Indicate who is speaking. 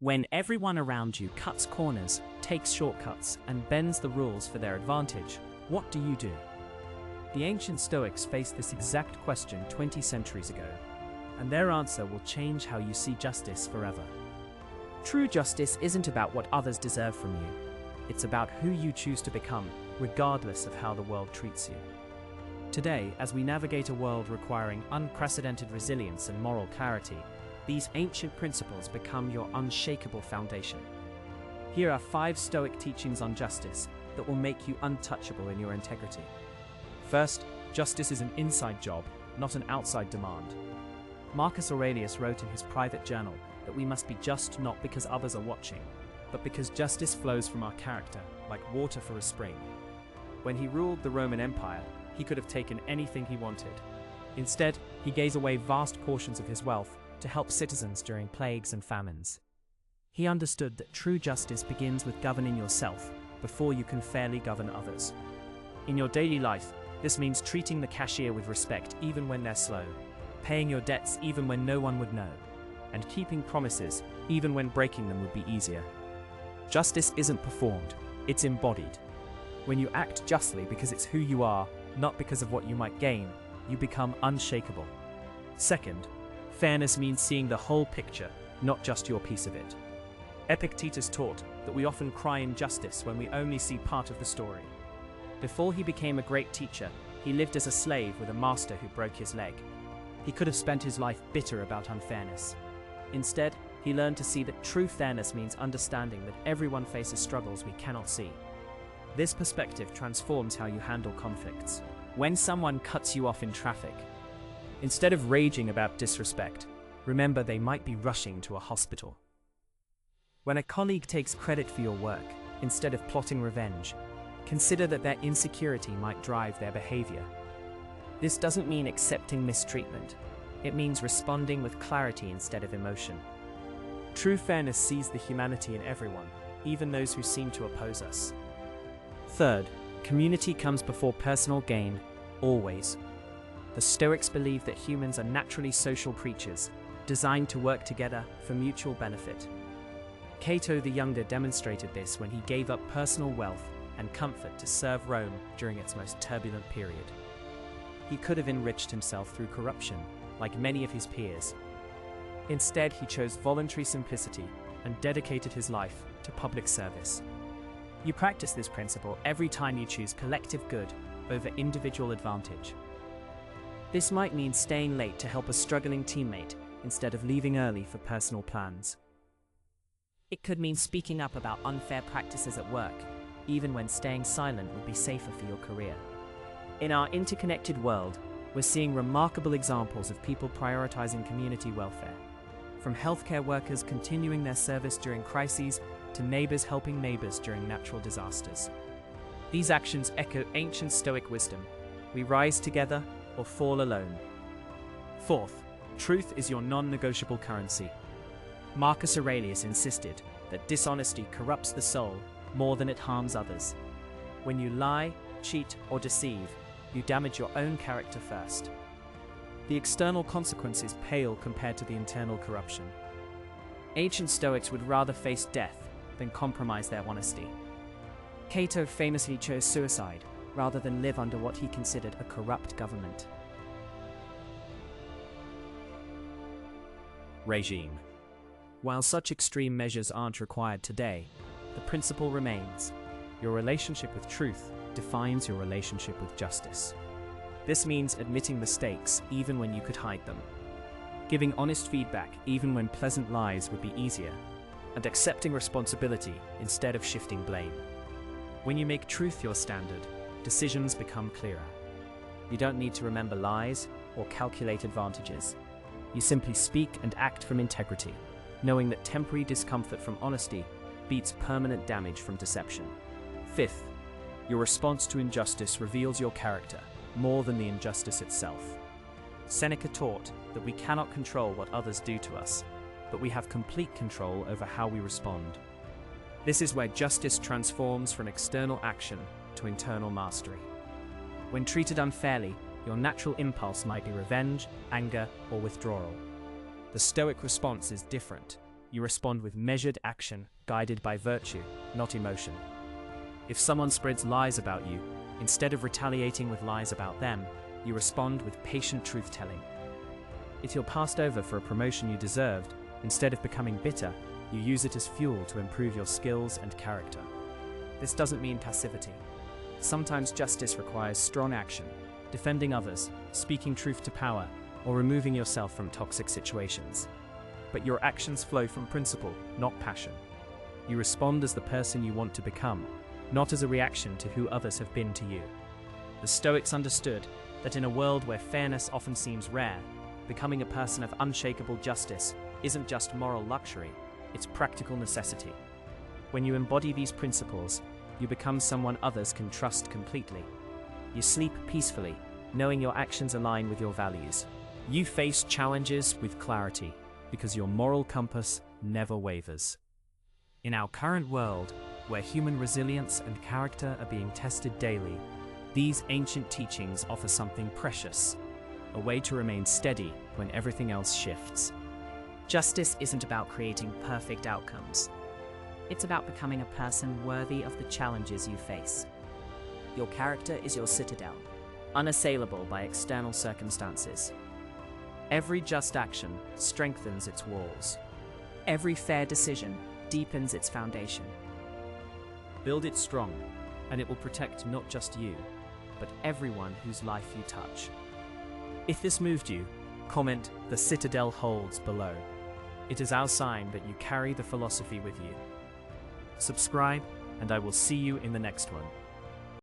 Speaker 1: When everyone around you cuts corners, takes shortcuts, and bends the rules for their advantage, what do you do? The ancient Stoics faced this exact question 20 centuries ago, and their answer will change how you see justice forever. True justice isn't about what others deserve from you. It's about who you choose to become, regardless of how the world treats you. Today, as we navigate a world requiring unprecedented resilience and moral clarity, these ancient principles become your unshakable foundation. Here are 5 Stoic teachings on justice that will make you untouchable in your integrity. First, justice is an inside job, not an outside demand. Marcus Aurelius wrote in his private journal that we must be just not because others are watching, but because justice flows from our character, like water for a spring. When he ruled the Roman Empire, he could have taken anything he wanted. Instead, he gave away vast portions of his wealth to help citizens during plagues and famines. He understood that true justice begins with governing yourself before you can fairly govern others. In your daily life, this means treating the cashier with respect even when they're slow, paying your debts even when no one would know, and keeping promises even when breaking them would be easier. Justice isn't performed, it's embodied. When you act justly because it's who you are, not because of what you might gain, you become unshakable. Second, fairness means seeing the whole picture, not just your piece of it. Epictetus taught that we often cry injustice when we only see part of the story. Before he became a great teacher, he lived as a slave with a master who broke his leg. He could have spent his life bitter about unfairness. Instead, he learned to see that true fairness means understanding that everyone faces struggles we cannot see. This perspective transforms how you handle conflicts. When someone cuts you off in traffic, instead of raging about disrespect, remember they might be rushing to a hospital. When a colleague takes credit for your work, instead of plotting revenge, consider that their insecurity might drive their behavior. This doesn't mean accepting mistreatment. It means responding with clarity instead of emotion. True fairness sees the humanity in everyone, even those who seem to oppose us. Third, community comes before personal gain, always. The Stoics believe that humans are naturally social creatures, designed to work together for mutual benefit. Cato the Younger demonstrated this when he gave up personal wealth and comfort to serve Rome during its most turbulent period. He could have enriched himself through corruption, like many of his peers. Instead, he chose voluntary simplicity and dedicated his life to public service. You practice this principle every time you choose collective good over individual advantage. This might mean staying late to help a struggling teammate instead of leaving early for personal plans. It could mean speaking up about unfair practices at work, even when staying silent would be safer for your career. In our interconnected world, we're seeing remarkable examples of people prioritizing community welfare. From healthcare workers continuing their service during crises to neighbors helping neighbors during natural disasters. These actions echo ancient Stoic wisdom. We rise together or fall alone. Fourth, truth is your non-negotiable currency. Marcus Aurelius insisted that dishonesty corrupts the soul more than it harms others. When you lie, cheat, or deceive, you damage your own character first. The external consequences pale compared to the internal corruption. Ancient Stoics would rather face death than compromise their honesty. Cato famously chose suicide rather than live under what he considered a corrupt government. Regime. While such extreme measures aren't required today, the principle remains. Your relationship with truth defines your relationship with justice. This means admitting mistakes even when you could hide them, giving honest feedback even when pleasant lies would be easier, and accepting responsibility instead of shifting blame. When you make truth your standard, decisions become clearer. You don't need to remember lies or calculate advantages. You simply speak and act from integrity, knowing that temporary discomfort from honesty beats permanent damage from deception. Fifth, your response to injustice reveals your character more than the injustice itself. Seneca taught that we cannot control what others do to us, but we have complete control over how we respond. This is where justice transforms from external action to internal mastery. When treated unfairly, your natural impulse might be revenge, anger, or withdrawal. The Stoic response is different. You respond with measured action, guided by virtue, not emotion. If someone spreads lies about you, instead of retaliating with lies about them, you respond with patient truth-telling. If you're passed over for a promotion you deserved, instead of becoming bitter, you use it as fuel to improve your skills and character. This doesn't mean passivity. Sometimes justice requires strong action, defending others, speaking truth to power, or removing yourself from toxic situations. But your actions flow from principle, not passion. You respond as the person you want to become, not as a reaction to who others have been to you. The Stoics understood that in a world where fairness often seems rare, becoming a person of unshakable justice isn't just moral luxury, it's practical necessity. When you embody these principles, you become someone others can trust completely. You sleep peacefully, knowing your actions align with your values. You face challenges with clarity, because your moral compass never wavers. In our current world, where human resilience and character are being tested daily, these ancient teachings offer something precious, a way to remain steady when everything else shifts.
Speaker 2: Justice isn't about creating perfect outcomes. It's about becoming a person worthy of the challenges you face. Your character is your citadel, unassailable by external circumstances. Every just action strengthens its walls. Every fair decision deepens its foundation.
Speaker 1: Build it strong, and it will protect not just you, but everyone whose life you touch. If this moved you, comment "The Citadel holds" below. It is our sign that you carry the philosophy with you. Subscribe, and I will see you in the next one.